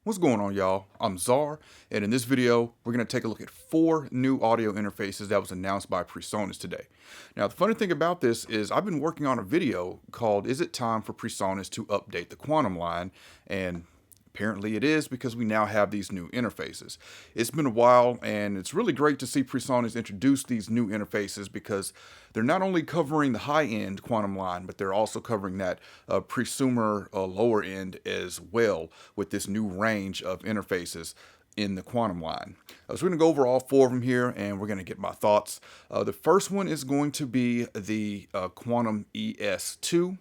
What's going on, y'all? I'm Czar, and in this video, we're going to take a look at 4 new audio interfaces that was announced by Presonus today. Now, the funny thing about this is I've been working on a video called Is It Time for Presonus to Update the Quantum Line? And apparently it is, because we now have these new interfaces. It's been a while, and it's really great to see Presonus introduce these new interfaces because they're not only covering the high-end quantum line, but they're also covering that prosumer lower end as well with this new range of interfaces in the quantum line. So we're going to go over all 4 of them here, and we're going to get my thoughts. The first one is going to be the Quantum ES2.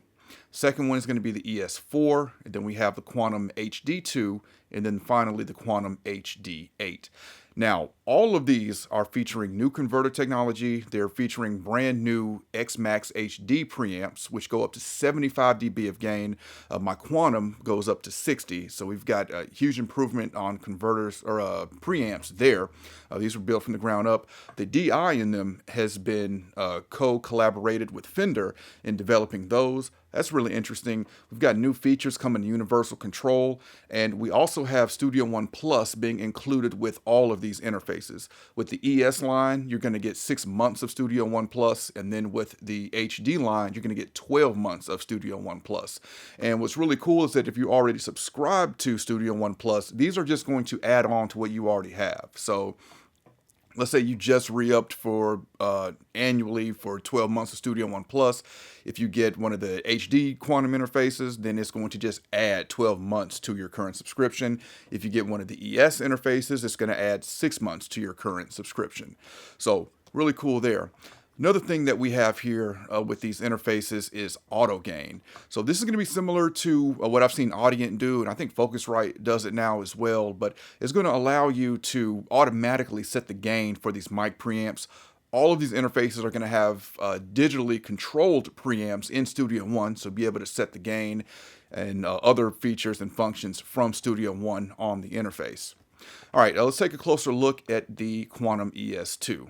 Second one is going to be the ES4, and then we have the Quantum HD2, and then finally the Quantum HD8. Now, all of these are featuring new converter technology. They're featuring brand new X-Max HD preamps, which go up to 75 dB of gain. My Quantum goes up to 60, so we've got a huge improvement on converters or preamps there. These were built from the ground up. The DI in them has been co-collaborated with Fender in developing those. That's really interesting. We've got new features coming to Universal Control, and we also have Studio One Plus being included with all of these interfaces. With the ES line, you're going to get 6 months of Studio One Plus, and then with the HD line, you're going to get 12 months of Studio One Plus. And what's really cool is that if you already subscribe to Studio One Plus, these are just going to add on to what you already have. So let's say you just re-upped for annually for 12 months of Studio One Plus. If you get one of the HD quantum interfaces, then it's going to just add 12 months to your current subscription. If you get one of the ES interfaces, it's going to add 6 months to your current subscription. So really cool there. Another thing that we have here with these interfaces is auto gain. So this is going to be similar to what I've seen Audient do, and I think Focusrite does it now as well, but it's going to allow you to automatically set the gain for these mic preamps. All of these interfaces are going to have digitally controlled preamps in Studio One, so be able to set the gain and other features and functions from Studio One on the interface. All right, let's take a closer look at the Quantum ES2.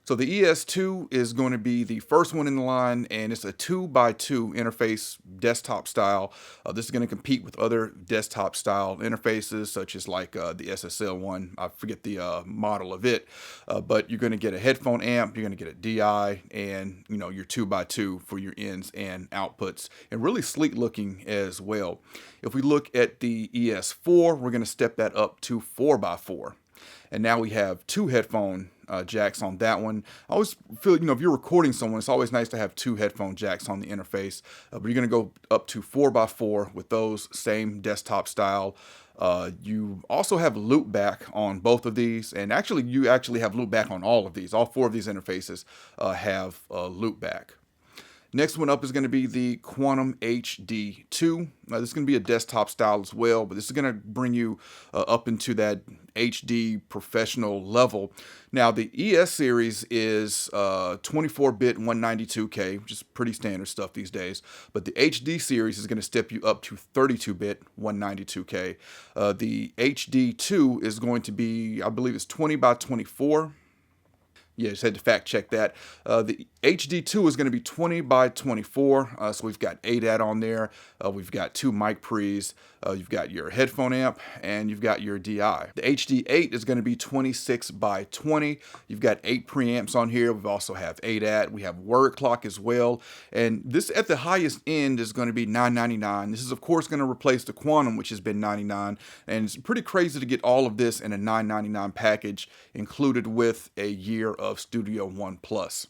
So the ES2 is going to be the first one in the line, and it's a 2x2 interface desktop style. This is going to compete with other desktop style interfaces, such as like the SSL one. I forget the model of it, but you're going to get a headphone amp, you're going to get a DI, and your 2x2 for your ins and outputs, and really sleek looking as well. If we look at the ES4, we're going to step that up to 4x4. And now we have 2 headphone jacks on that one. I always feel, if you're recording someone, it's always nice to have 2 headphone jacks on the interface. But you're going to go up to 4x4 with those same desktop style. You also have loopback on both of these, and you actually have loopback on all of these. All 4 of these interfaces have loopback. Next one up is going to be the Quantum HD2. This is going to be a desktop style as well, but this is going to bring you up into that HD professional level. Now, the ES series is 24-bit 192K, which is pretty standard stuff these days. But the HD series is going to step you up to 32-bit 192K. The HD2 is going to be, I believe it's 20x24. Yeah, just had to fact check that. The HD2 is going to be 20x24, so we've got ADAT on there. We've got 2 mic pre's. You've got your headphone amp, and you've got your DI. The HD8 is going to be 26x20. You've got 8 preamps on here. We also have ADAT. We have word clock as well. And this at the highest end is going to be $999. This is, of course, going to replace the Quantum, which has been $99. And it's pretty crazy to get all of this in a $999 package, included with a year of Studio One Plus.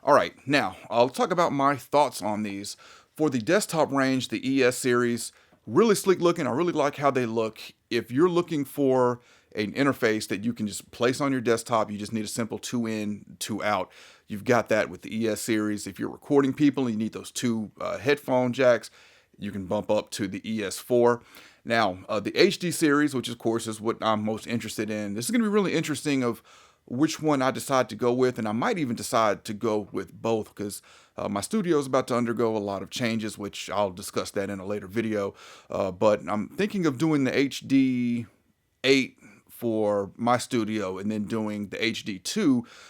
All right, now I'll talk about my thoughts on these. For the desktop range, the ES series, really sleek looking. I really like how they look. If you're looking for an interface that you can just place on your desktop, you just need a simple 2 in, 2 out. You've got that with the ES series. If you're recording people and you need those 2 headphone jacks, you can bump up to the ES4. Now, the HD series, which of course is what I'm most interested in, this is going to be really interesting of which one I decide to go with, and I might even decide to go with both because my studio is about to undergo a lot of changes, which I'll discuss that in a later video. But I'm thinking of doing the HD8 for my studio and then doing the HD2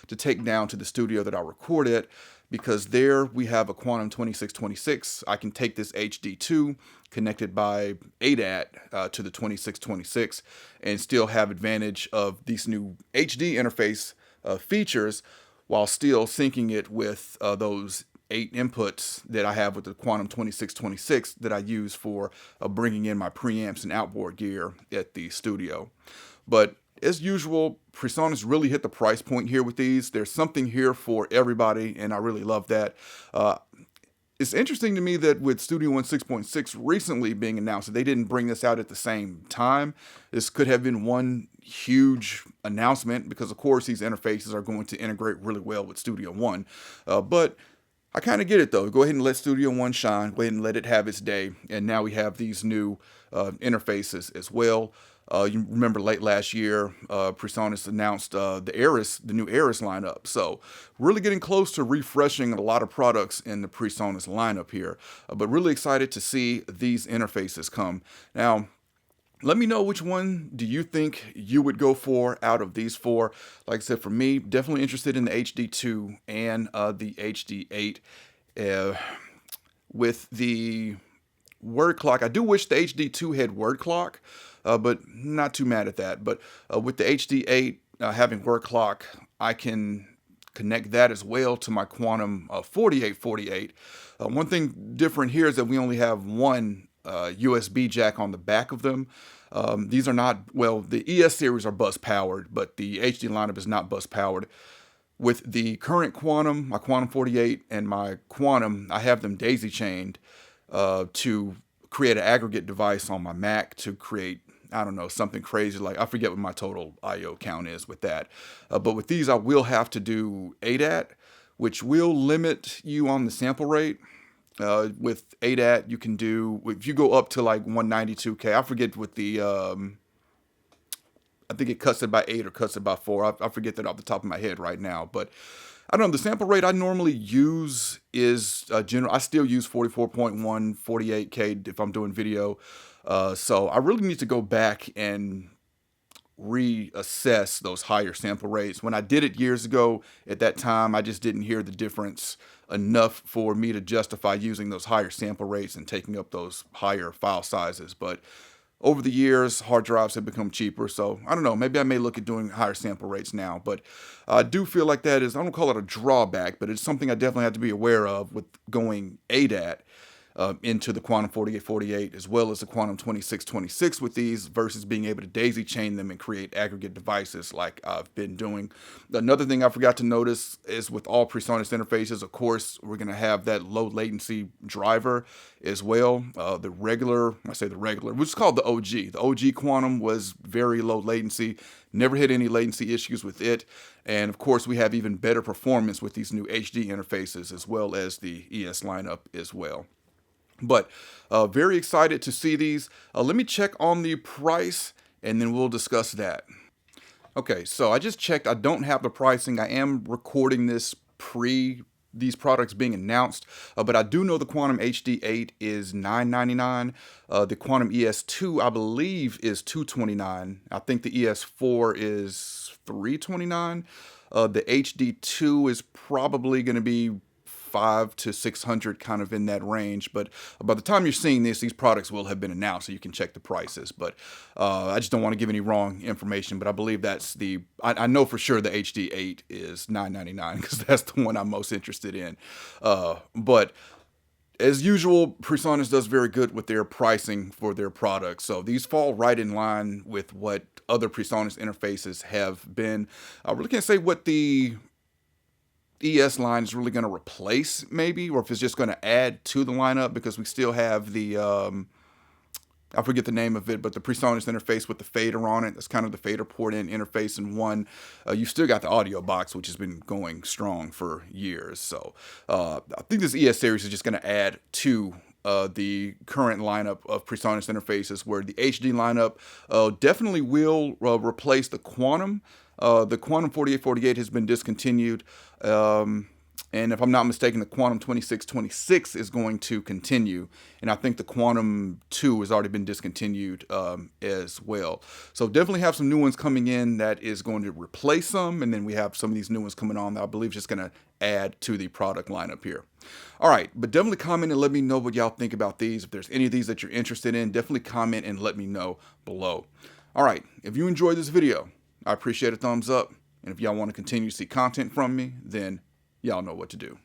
to take down to the studio that I record at. because there we have a Quantum 2626. I can take this HD2 connected by ADAT to the 2626 and still have advantage of these new HD interface features while still syncing it with those 8 inputs that I have with the Quantum 2626 that I use for bringing in my preamps and outboard gear at the studio. But as usual, Presonus really hit the price point here with these. There's something here for everybody, and I really love that. It's interesting to me that with Studio One 6.6 recently being announced, that they didn't bring this out at the same time. This could have been one huge announcement because, of course, these interfaces are going to integrate really well with Studio One. But I kind of get it, though. Go ahead and let Studio One shine. Go ahead and let it have its day. And now we have these new interfaces as well. You remember late last year, Presonus announced the new Eris lineup. So really getting close to refreshing a lot of products in the Presonus lineup here. But really excited to see these interfaces come. Now, let me know which one do you think you would go for out of these 4. Like I said, for me, definitely interested in the HD2 and the HD8. With the word clock, I do wish the HD2 had word clock. But not too mad at that. But with the HD8 having word clock, I can connect that as well to my Quantum 4848. One thing different here is that we only have one USB jack on the back of them. These are not, well, the ES series are bus powered, but the HD lineup is not bus powered. With the current Quantum, my Quantum 48 and my Quantum, I have them daisy chained to create an aggregate device on my Mac to create, I don't know, something crazy like, I forget what my total IO count is with that. But with these, I will have to do ADAT, which will limit you on the sample rate. With ADAT, you can do, if you go up to like 192K, I forget what the, I think it cuts it by 8 or cuts it by 4. I forget that off the top of my head right now. But I don't know, the sample rate I normally use is general. I still use 44.1, 48K if I'm doing video. So I really need to go back and reassess those higher sample rates. When I did it years ago, at that time, I just didn't hear the difference enough for me to justify using those higher sample rates and taking up those higher file sizes. But over the years, hard drives have become cheaper, so I don't know, maybe I may look at doing higher sample rates now, but I do feel like that is, I don't call it a drawback, but it's something I definitely have to be aware of with going ADAT into the Quantum 4848 as well as the Quantum 2626 with these versus being able to daisy chain them and create aggregate devices like I've been doing. Another thing I forgot to notice is with all Presonus interfaces, of course, we're going to have that low latency driver as well. The regular, I say the regular, which is called the OG. The OG Quantum was very low latency, never had any latency issues with it. And of course, we have even better performance with these new HD interfaces as well as the ES lineup as well. But very excited to see these. Let me check on the price and then we'll discuss that. Okay, so I just checked. I don't have the pricing. I am recording this pre these products being announced, but I do know the Quantum HD8 is $999. The Quantum ES2, I believe, is $229. I think the ES4 is $329. The HD2 is probably going to be $500 to $600, kind of in that range. But by the time you're seeing this, these products will have been announced, so you can check the prices. But I just don't want to give any wrong information. But I believe that's the, I know for sure the HD8 is $999 because that's the one I'm most interested in. But as usual, Presonus does very good with their pricing for their products. So these fall right in line with what other Presonus interfaces have been. I really can't say what the ES line is really going to replace, maybe, or if it's just going to add to the lineup, because we still have the, I forget the name of it, but the Presonus interface with the fader on it. That's kind of the fader port in interface in one. You still got the audio box, which has been going strong for years. So I think this ES series is just going to add to the current lineup of Presonus interfaces, where the HD lineup definitely will replace the Quantum. The Quantum 4848 has been discontinued. And if I'm not mistaken, the Quantum 2626 is going to continue. And I think the Quantum 2 has already been discontinued as well. So definitely have some new ones coming in that is going to replace some. And then we have some of these new ones coming on that I believe is just going to add to the product lineup here. All right, but definitely comment and let me know what y'all think about these. If there's any of these that you're interested in, definitely comment and let me know below. All right, if you enjoyed this video, I appreciate a thumbs up. And if y'all want to continue to see content from me, then y'all know what to do.